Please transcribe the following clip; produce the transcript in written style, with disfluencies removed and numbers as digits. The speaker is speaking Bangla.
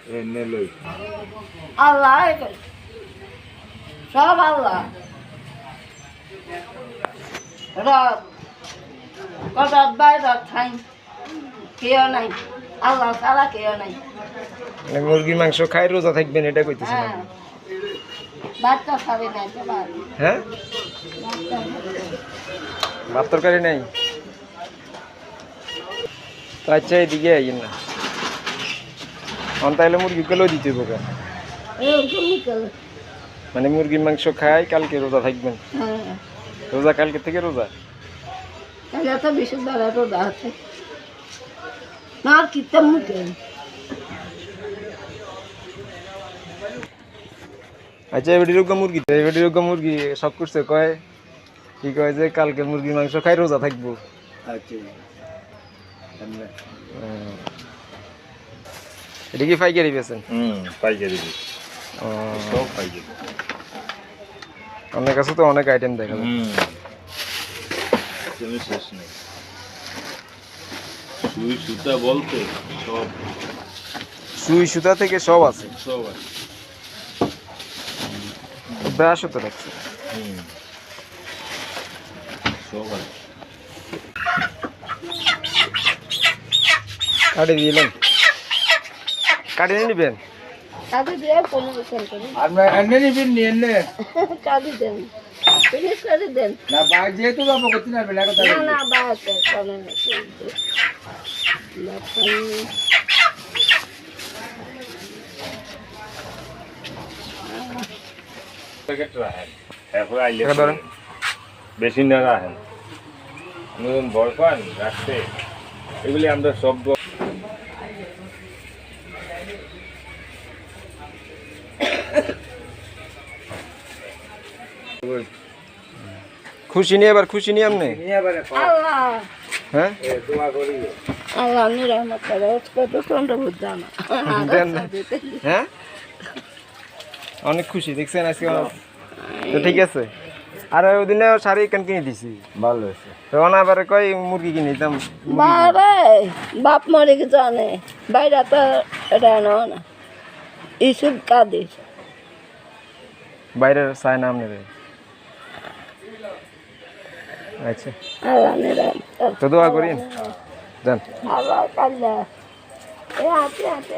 এনে লই আল্লাহ সব আল্লাহ রব কত বাইরে থাই কেউ নাই আল্লাহ ছাড়া কেউ নাই মানে মুরগির মাংস খাই রোজা থাকবেন এটা কইতেছেন হ্যাঁ বাচ্চা খাবে নাই তো হ্যাঁ ভাত তরকারি নাই তো আচ্ছা এদিকে আইন না তাইলে মুরগি কেলো দিতে হবে মানে মুরগির মাংস খাই কালকে রোজা থাকবেন হ্যাঁ রোজা কালকে থেকে রোজা তাহলে তো বেশি দাঁড়া রোদা আছে না আর কিতাম মুখে আচ্ছা এবারে মুরগি সব করছে কয় কি কয় যে কালকে মুরগির মাংস খাই রোজা থাকবো আচ্ছা এটা কি পাইকারি বেছেন পাইকারি দিই সব পাইকারি আপনার কাছে তো অনেক আইটেম দেখা যায় তুমি শেষ নেই সুই সুতা বলতে সব সুই সুতা থেকে সব আছে সব আছে ব্রাশও তো রাখছে সব আছে কাটে দিলেন কাটে নিবেন কাজে দিয়ে কোনো বিচার করি আমরা এনে নিবেন নিয়ে নে কাজে দেন ফিনিশ করে দেন না বাই যেহেতু বাবা করতে না বেলা কথা না না বাড়াতে কোনো না প্যাকেট রাখেন এরপর আইলে বেশি না রাখেন নতুন বড় পান রাখতে এগুলি আমরা সব খুশি নিয়ে এবার খুশি নিয়ে আপনি আল্লাহ হ্যাঁ আল্লাহ নিরামত করে কত তোমরা বুঝা না দেন না। হ্যাঁ অনেক খুশি দেখছেন আজকে তো ঠিক আছে আর ওদিনে শাড়ি কেন কিনে দিছি ভালো হয়েছে তখন আবার কই মুরগি কিনে দিতাম বারে বাপ মরে কি জানে বাইরে তো এটা না ইসুব কাদিস বাইরের চাই না আপনার আচ্ছা আল্লাহ নিরামত তো দোয়া করিন যান আল্লাহ কাল্লা এ হাতে হাতে